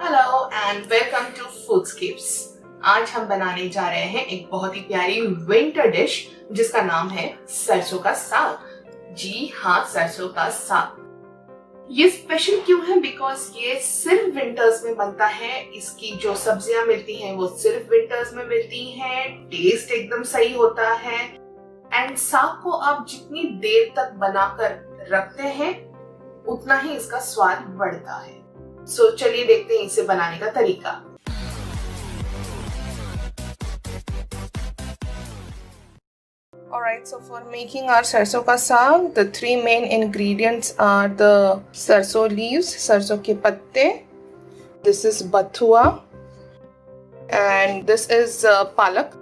Hello and welcome to Foodscapes. आज हम बनाने जा रहे हैं एक बहुत ही प्यारी विंटर डिश जिसका नाम है सरसों का साग। जी हाँ, सरसों का साग। ये स्पेशल क्यों है? बिकॉज ये सिर्फ विंटर्स में बनता है। इसकी जो सब्जियां मिलती हैं वो सिर्फ विंटर्स में मिलती हैं। टेस्ट एकदम सही होता है एंड साग को आप जितनी देर तक बनाकर रखते हैं उतना ही इसका स्वाद बढ़ता है। सो चलिए देखते हैं इसे बनाने का तरीका। Alright, so for making our सरसों का साग, the three main ingredients are the सरसों leaves, सरसों के पत्ते, this is बथुआ, and this is palak.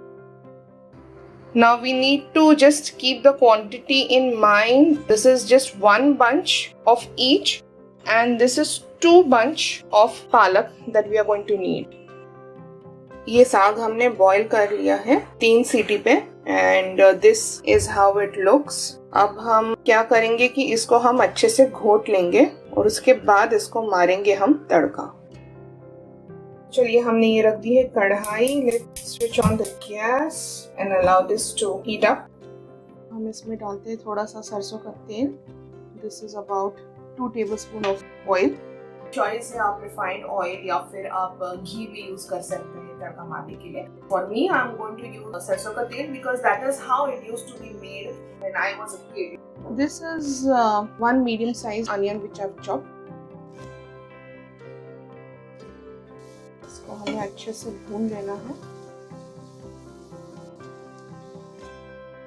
Now we need to just keep the quantity in mind. This is just one bunch of each, and this is two bunch of palak that we are going to need. ये साग हमने boil कर लिया है 3 सीटी पे and this is how it looks. अब हम क्या करेंगे कि इसको हम अच्छे से घोट लेंगे और उसके बाद इसको मारेंगे हम तड़का। चलिए, हमने ये रख दी है कढ़ाई। Let's switch on the gas and allow this to heat up. हम इसमें डालते हैं थोड़ा सा सरसों का तेल। This is about 2 tablespoon of oil. Choice है, आप रिफाइंड ऑयल या फिर आप घी भी यूज कर सकते हैं तड़का मारने के लिए। For me I am going to use sarson का tel because that is how it used to be made when I was a kid. This is 1 medium size onion which I have chopped. इसको हमें अच्छे से भून लेना है।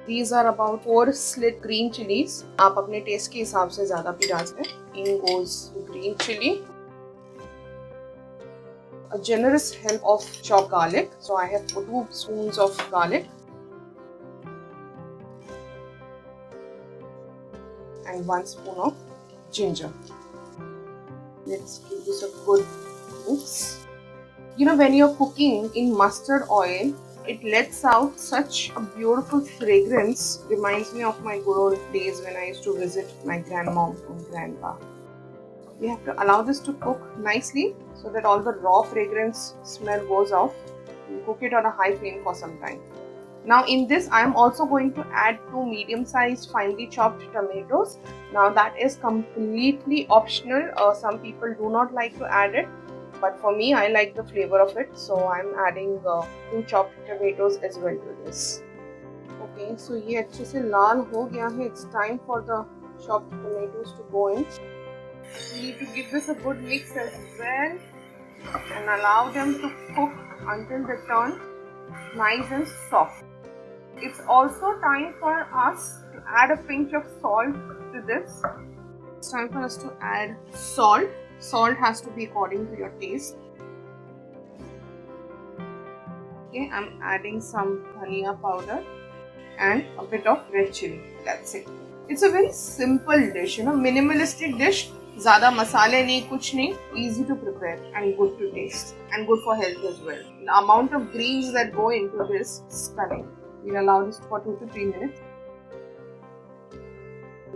These are about 4 slit green chilies. आप अपने टेस्ट के हिसाब से ज्यादा भी डाल सकते हैं। In goes green chili. A generous help of chopped garlic. So I have put 2 spoons of garlic and 1 spoon of ginger. Let's give this a good mix. You know, when you're cooking in mustard oil, it lets out such a beautiful fragrance. Reminds me of my good old days when I used to visit my grandmom and grandpa. We have to allow this to cook nicely so that all the raw fragrance smell goes off. We cook it on a high flame for some time. Now in this I am also going to add 2 medium-sized finely chopped tomatoes. Now that is completely optional. Some people do not like to add it, but for me I like the flavor of it, so I am adding 2 chopped tomatoes as well to this. Okay, so ये अच्छे से लाल हो गया है. It's time for the chopped tomatoes to go in. We need to give this a good mix as well and allow them to cook until they turn nice and soft. It's also time for us to add a pinch of salt to this. It's time for us to add salt. Salt has to be according to your taste. Okay, I'm adding some dhania powder and a bit of red chili. That's it. It's a very simple dish, you know, minimalistic dish. ज़्यादा मसाले नहीं, कुछ नहीं. Easy to prepare and good to taste and good for health as well. The amount of greens that go into this is stunning. We'll allow this for 2 to 3 minutes.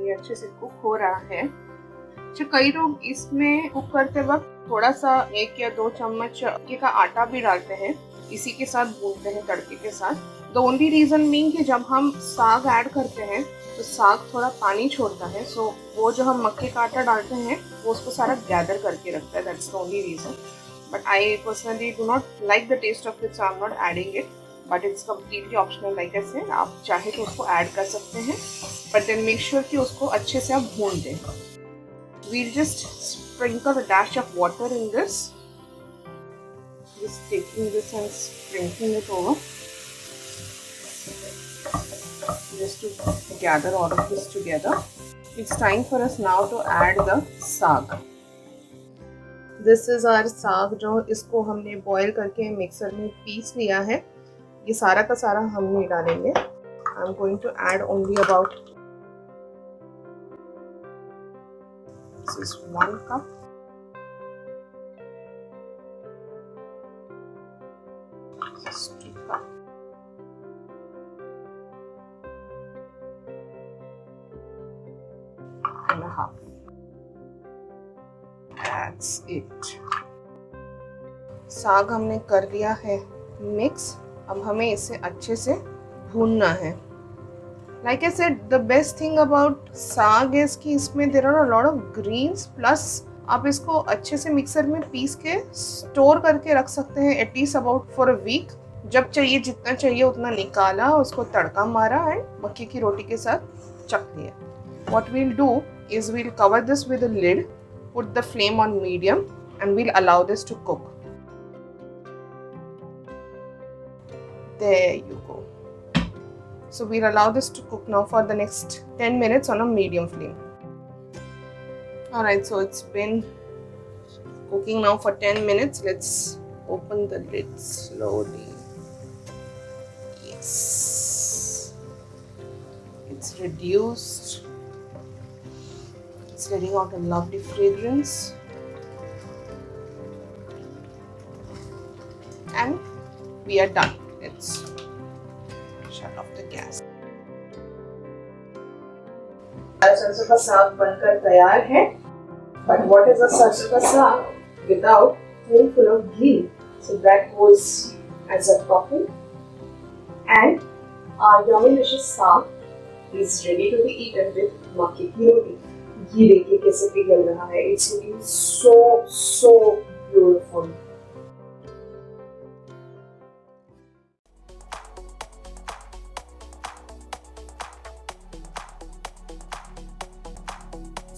ये अच्छे से cook हो रहा है. अच्छा, कई लोग इसमें कुक करते वक्त थोड़ा सा 1 या 2 चम्मच मक्के का आटा भी डालते हैं, इसी के साथ भूनते हैं तड़के के साथ. द ओनली रीजन मीन कि जब हम साग ऐड करते हैं तो साग थोड़ा पानी छोड़ता है, सो वो जो हम मक्के का आटा डालते हैं वो उसको सारा गैदर करके रखता है. That's the only reason. But I personally do not like the taste of it, so I am not adding it. But it's completely optional. Like I said, आप चाहे तो उसको ऐड कर सकते हैं, बट देन मेक श्योर कि उसको अच्छे से आप भून दें. We'll just sprinkle a dash of water in this. Just taking this and sprinkling it over, just to gather all of this together. It's time for us now to add the saag. This is our saag जो इसको हमने boil करके mixer में piece लिया है. ये सारा का सारा हम नहीं डालेंगे. I'm going to add only about this is 1 cup. This is 2 cup. And a half. That's it. साग हमने कर लिया है मिक्स। अब हमें इसे अच्छे से भूनना है। Like I said, the best thing about साग is कि इसमें there are a lot of greens, plus आप इसको अच्छे से मिक्सर में पीस के स्टोर करके रख सकते हैं at least about for a week. जब चाहिए जितना चाहिए उतना निकाला, उसको तड़का मारा एंड मक्की की रोटी के साथ चख लिया। What we'll do is we'll cover this with a lid, put the flame on medium and we'll allow this to cook. There you go. So we'll allow this to cook now for the next 10 minutes on a medium flame. Alright, so it's been cooking now for 10 minutes. Let's open the lid slowly. Yes. It's reduced. It's letting out a lovely fragrance. And we are done. Let's shut off the gas. सरसों का साग बनकर तैयार है. But what is a सरसों का साग without full of ghee? So that goes as a topping. And our yummy delicious साग is ready to be eaten with मक्के की रोटी. घी देखिए कैसे पिघल रहा है. It's looking so beautiful.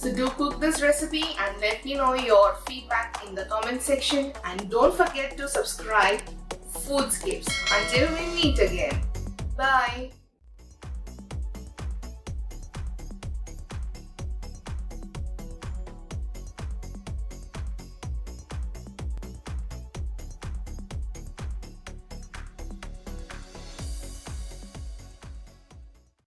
So do cook this recipe and let me know your feedback in the comment section, and don't forget to subscribe Foodscapes. Until we meet again. Bye.